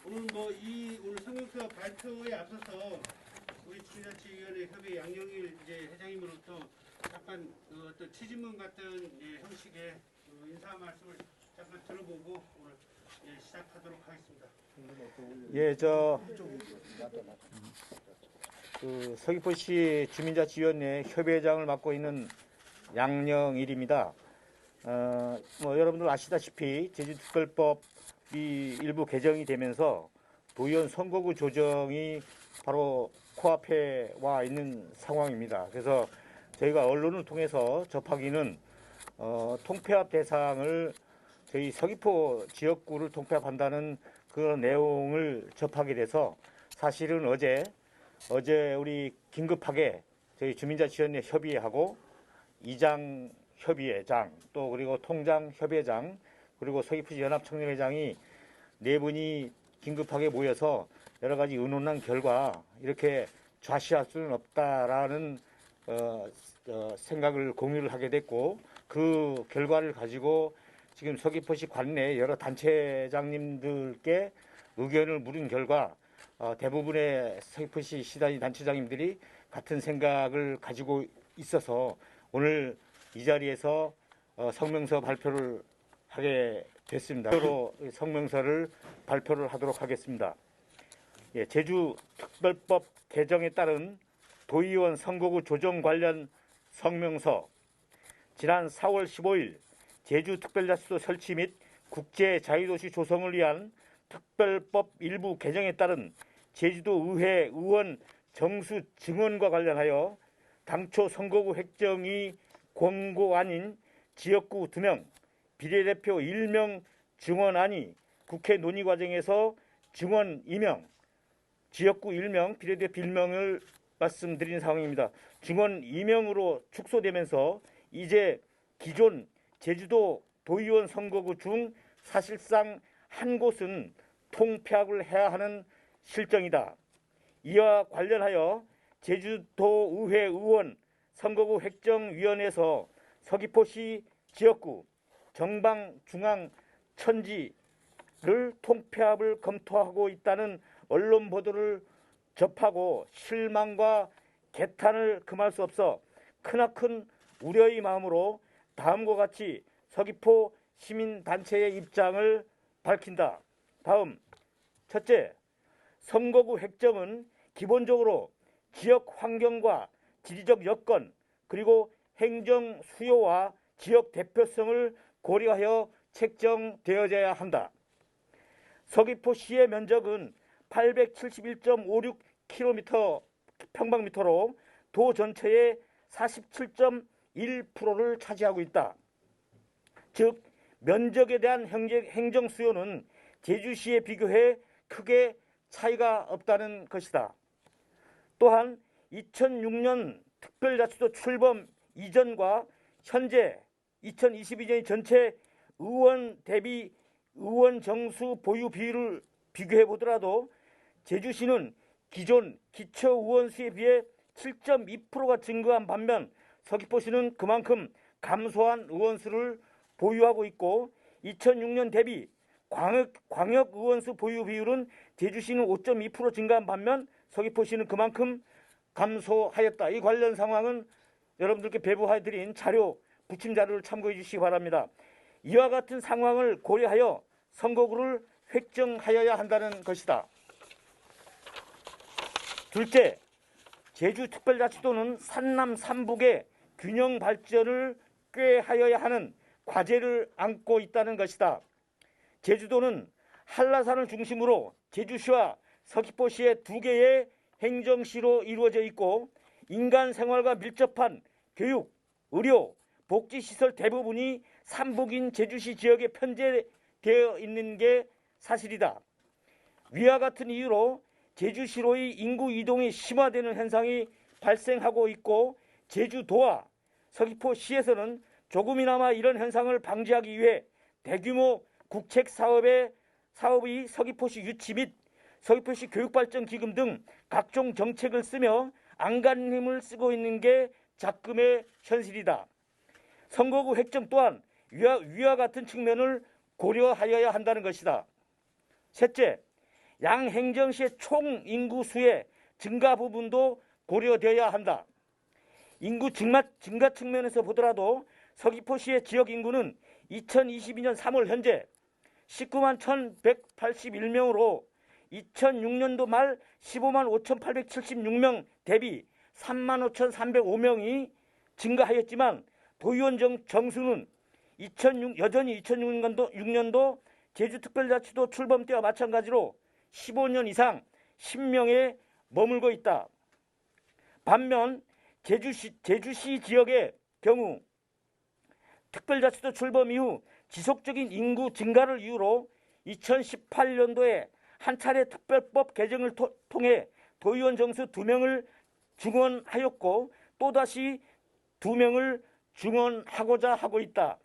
오늘 성명서 발표에 앞서서 우리 주민자치위원회 협의 양영일 이제 회장님으로부터 잠깐 어떤 취지문 같은 형식의 인사 말씀을 잠깐 들어보고 오늘 시작하도록 하겠습니다. 서귀포시 주민자치위원회 협의회장을 맡고 있는 양영일입니다. 여러분들 아시다시피 제주특별법이 일부 개정이 되면서 도의원 선거구 조정이 바로 코앞에 와 있는 상황입니다. 그래서 저희가 언론을 통해서 접하기는 통폐합 대상을 저희 서귀포 지역구를 통폐합한다는 그런 내용을 접하게 돼서 사실은 어제 우리 긴급하게 저희 주민자치위원회 협의회하고 이장 협의회장 또 그리고 통장 협의회장 그리고 서귀포시 연합청년회장이 네 분이 긴급하게 모여서 여러 가지 의논한 결과 이렇게 좌시할 수는 없다라는 생각을 공유를 하게 됐고 그 결과를 가지고 지금 서귀포시 관내 여러 단체장님들께 의견을 물은 결과 대부분의 서귀포시 시단위 단체장님들이 같은 생각을 가지고 있어서 오늘 이 자리에서 성명서 발표를 하게 됐습니다. 성명서를 발표를 하도록 하겠습니다. 제주특별법 개정에 따른 도의원 선거구 조정 관련 성명서 지난 4월 15일 제주특별자치도 설치 및 국제자유도시 조성을 위한 특별법 일부 개정에 따른 제주도의회 의원 정수 증언과 관련하여 당초 선거구 획정이 권고안인 지역구 2명, 비례대표 1명 증언안이 국회 논의 과정에서 증언 2명, 지역구 1명, 비례대표 1명을 말씀드린 상황입니다. 증언 2명으로 축소되면서 이제 기존 제주도 도의원 선거구 중 사실상 한 곳은 통폐합을 해야 하는 실정이다. 이와 관련하여 제주도의회 의원 선거구 획정위원회에서 서귀포시 지역구 정방 중앙 천지를 통폐합을 검토하고 있다는 언론 보도를 접하고 실망과 개탄을 금할 수 없어 크나큰 우려의 마음으로 다음과 같이 서귀포 시민단체의 입장을 밝힌다. 다음, 첫째, 선거구 획정은 기본적으로 지역 환경과 지리적 여건 그리고 행정 수요와 지역 대표성을 고려하여 책정되어져야 한다. 서귀포시의 면적은 871.56km 평방미터로 도 전체의 47.1%를 차지하고 있다. 즉 면적에 대한 행정 수요는 제주시에 비교해 크게 차이가 없다는 것이다. 또한 2006년 특별자치도 출범 이전과 현재 2022년의 전체 의원 대비 의원 정수 보유 비율을 비교해 보더라도 제주시는 기존 기초 의원 수에 비해 7.2%가 증가한 반면 서귀포시는 그만큼 감소한 의원 수를 보유하고 있고 2006년 대비 광역 의원수 보유 비율은 제주시는 5.2% 증가한 반면 서귀포시는 그만큼 감소하였다. 이 관련 상황은 여러분들께 배부해드린 자료, 부침 자료를 참고해 주시기 바랍니다. 이와 같은 상황을 고려하여 선거구를 획정하여야 한다는 것이다. 둘째, 제주특별자치도는 산남 삼북의 균형 발전을 꾀하여야 하는 과제를 안고 있다는 것이다. 제주도는 한라산을 중심으로 제주시와 서귀포시의 두 개의 행정시로 이루어져 있고 인간 생활과 밀접한 교육, 의료, 복지시설 대부분이 삼북인 제주시 지역에 편제되어 있는 게 사실이다. 위와 같은 이유로 제주시로의 인구 이동이 심화되는 현상이 발생하고 있고 제주도와 서귀포시에서는 조금이나마 이런 현상을 방지하기 위해 대규모 국책 사업의 서귀포시 유치 및 서귀포시 교육발전기금 등 각종 정책을 쓰며 안간힘을 쓰고 있는 게 작금의 현실이다. 선거구 획정 또한 위와 같은 측면을 고려하여야 한다는 것이다. 셋째, 양행정시의 총 인구 수의 증가 부분도 고려되어야 한다. 인구 증가 측면에서 보더라도 서귀포시의 지역 인구는 2022년 3월 현재 19만 1,181명으로 2006년도 말 15만 5,876명 대비 3만 5,305명이 증가하였지만 도의원 정수는 여전히 2006년도 제주특별자치도 출범 때와 마찬가지로 15년 이상 10명에 머물고 있다. 반면 제주시 지역의 경우 특별자치도 출범 이후 지속적인 인구 증가를 이유로 2018년도에 한 차례 특별법 개정을 통해 도의원 정수 2명을 증원하였고 또다시 2명을 증원하고자 하고 있다.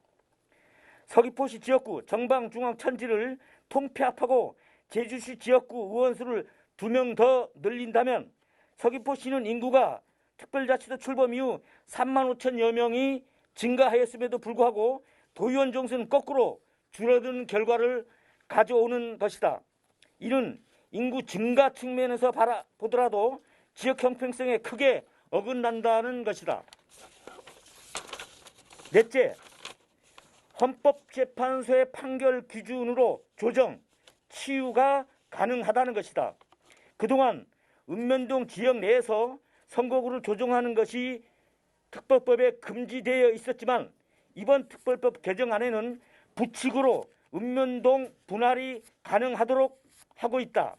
서귀포시 지역구 정방 중앙 천지를 통폐합하고 제주시 지역구 의원수를 2명 더 늘린다면 서귀포시는 인구가 특별자치도 출범 이후 3만 5천여 명이 증가하였음에도 불구하고 도의원 정수는 거꾸로 줄어드는 결과를 가져오는 것이다. 이는 인구 증가 측면에서 보더라도 지역 형평성에 크게 어긋난다는 것이다. 넷째, 헌법재판소의 판결 기준으로 조정, 치유가 가능하다는 것이다. 그동안 읍면동 지역 내에서 선거구를 조정하는 것이 특별법에 금지되어 있었지만 이번 특별법 개정안에는 부칙으로 읍면동 분할이 가능하도록 하고 있다.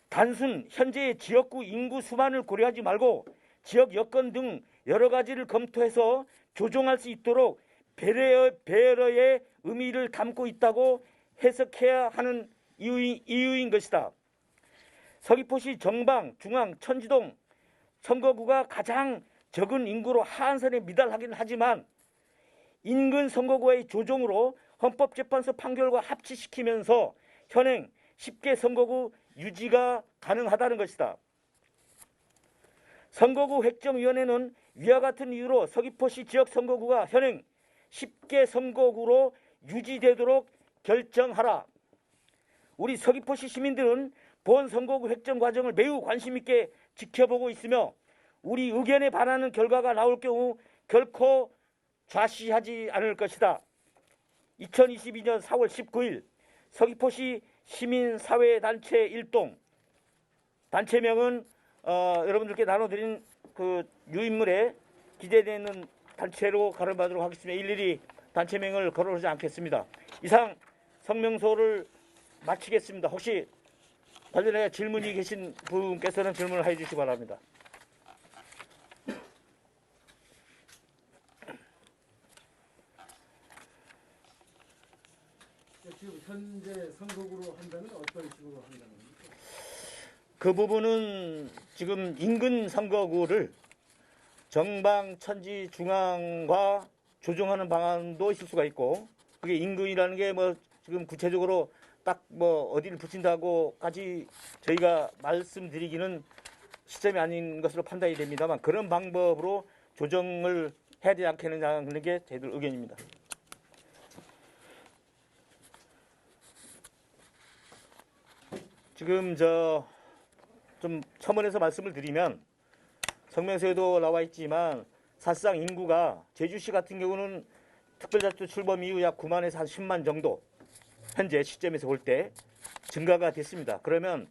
단순 현재의 지역구 인구 수만을 고려하지 말고 지역 여건 등 여러 가지를 검토해서 조정할 수 있도록 배려의 의미를 담고 있다고 해석해야 하는 이유인 것이다. 서귀포시 정방, 중앙, 천지동 선거구가 가장 적은 인구로 하한선에 미달하긴 하지만 인근 선거구의 조정으로 헌법재판소 판결과 합치시키면서 현행 10개 선거구 유지가 가능하다는 것이다. 선거구 획정위원회는 위와 같은 이유로 서귀포시 지역 선거구가 현행 10개 선거구로 유지되도록 결정하라. 우리 서귀포시 시민들은 본 선거구 획정 과정을 매우 관심 있게 지켜보고 있으며 우리 의견에 반하는 결과가 나올 경우 결코 좌시하지 않을 것이다. 2022년 4월 19일 서귀포시 시민사회단체 일동, 단체명은 여러분들께 나눠드린 그 유인물에 기재되는 단체로 가름하도록 하겠습니다. 일일이 단체명을 거론하지 않겠습니다. 이상 성명서를 마치겠습니다. 혹시 관련해 질문이 계신 분께서는 질문을 해주시기 바랍니다. 지금 현재 선거구로 한다면 어떤 식으로 한다는 겁니까? 그 부분은 지금 인근 선거구를 정방, 천지, 중앙과 조정하는 방안도 있을 수가 있고 그게 인근이라는 게 뭐 지금 구체적으로 딱 뭐 어디를 붙인다고까지 저희가 말씀드리기는 시점이 아닌 것으로 판단이 됩니다만 그런 방법으로 조정을 해야 되지 않겠느냐는 게 저희들 의견입니다. 지금 좀 첨언해서 말씀을 드리면 성명서에도 나와 있지만 사실상 인구가 제주시 같은 경우는 특별자치도 출범 이후 약 9만에서 한 10만 정도 현재 시점에서 볼 때 증가가 됐습니다. 그러면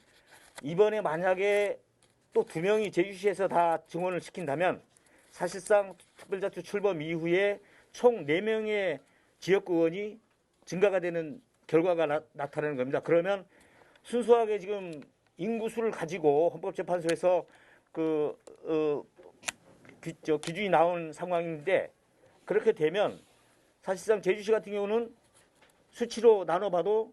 이번에 만약에 또 2명이 제주시에서 다 증원을 시킨다면 사실상 특별자치 출범 이후에 총 4명의 지역구 의원이 증가가 되는 결과가 나타나는 겁니다. 그러면 순수하게 지금 인구수를 가지고 헌법재판소에서 기준이 나온 상황인데 그렇게 되면 사실상 제주시 같은 경우는 수치로 나눠봐도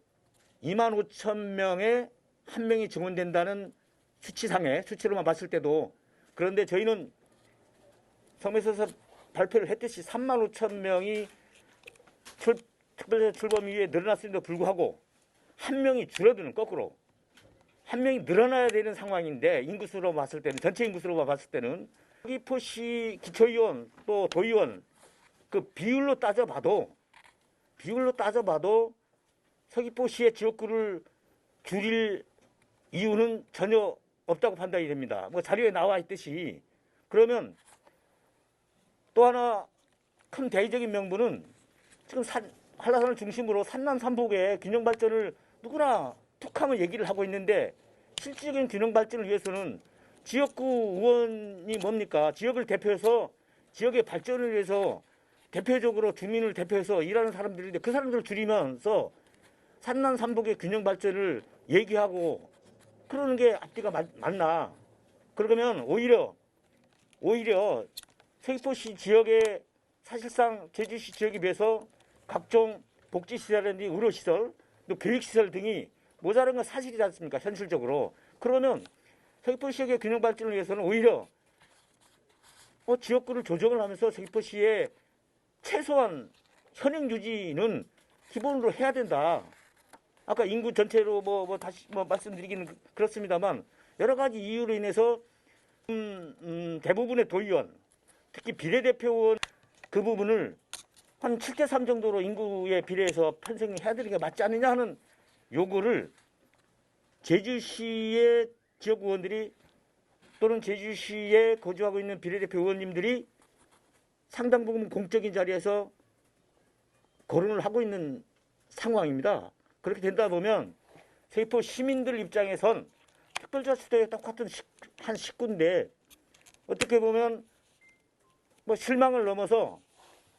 2만 5천 명에 한 명이 증원된다는 수치로만 봤을 때도 그런데 저희는 성명서에서 발표를 했듯이 3만 5천 명이 특별자치 출범 이후에 늘어났음에도 불구하고 한 명이 줄어드는 거꾸로 한 명이 늘어나야 되는 상황인데 인구수로 봤을 때는 전체 인구수로 봤을 때는 서귀포시 기초의원 또 도의원 그 비율로 따져봐도 서귀포시의 지역구를 줄일 이유는 전혀 없다고 판단이 됩니다. 뭐 자료에 나와 있듯이. 그러면 또 하나 큰 대의적인 명분은 지금 한라산을 중심으로 산남삼복의 균형 발전을 누구나 툭하면 얘기를 하고 있는데 실질적인 균형 발전을 위해서는 지역구 의원이 뭡니까? 지역을 대표해서 지역의 발전을 위해서 대표적으로 주민을 대표해서 일하는 사람들인데 그 사람들을 줄이면서 산남삼복의 균형 발전을 얘기하고 그러는 게 앞뒤가 맞나? 그러면 오히려 서귀포시 지역의 사실상 제주시 지역에 비해서 각종 복지시설이라든지 의료시설, 또 교육시설 등이 모자란 건 사실이지 않습니까? 현실적으로. 그러면 서귀포시의 균형 발전을 위해서는 오히려 지역구를 조정을 하면서 서귀포시의 최소한 현행 유지는 기본으로 해야 된다. 아까 인구 전체로 다시 말씀드리기는 그렇습니다만 여러 가지 이유로 인해서 대부분의 도의원, 특히 비례대표 그 부분을 한 7대3 정도로 인구에 비례해서 편성해야 되는 게 맞지 않느냐 하는 요구를 제주시의 지역 의원들이 또는 제주시에 거주하고 있는 비례대표 의원님들이 상당 부분 공적인 자리에서 거론을 하고 있는 상황입니다. 그렇게 된다 보면 서귀포 시민들 입장에선 특별자치도에 똑같은 한 식구인데 어떻게 보면 실망을 넘어서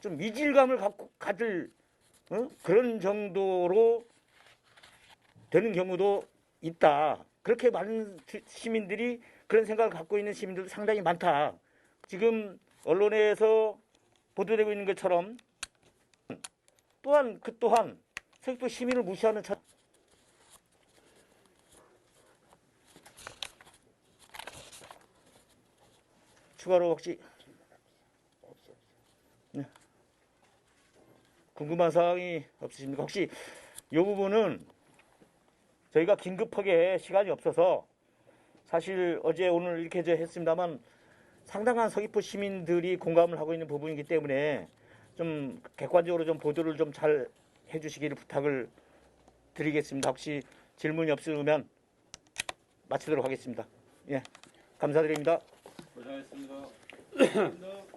좀 이질감을 가질 그런 정도로 되는 경우도 있다. 그렇게 많은 시민들이 그런 생각을 갖고 있는 시민들도 상당히 많다. 지금 언론에서 보도되고 있는 것처럼 또한 서귀포 시민을 무시하는 추가로 혹시 궁금한 사항이 없으십니까? 혹시 이 부분은 저희가 긴급하게 시간이 없어서 사실 어제 오늘 이렇게 했습니다만 상당한 서귀포 시민들이 공감을 하고 있는 부분이기 때문에 좀 객관적으로 좀 보도를 좀 잘 해주시기를 부탁을 드리겠습니다. 혹시 질문이 없으면 마치도록 하겠습니다. 예, 감사드립니다. 고생하셨습니다. 감사합니다.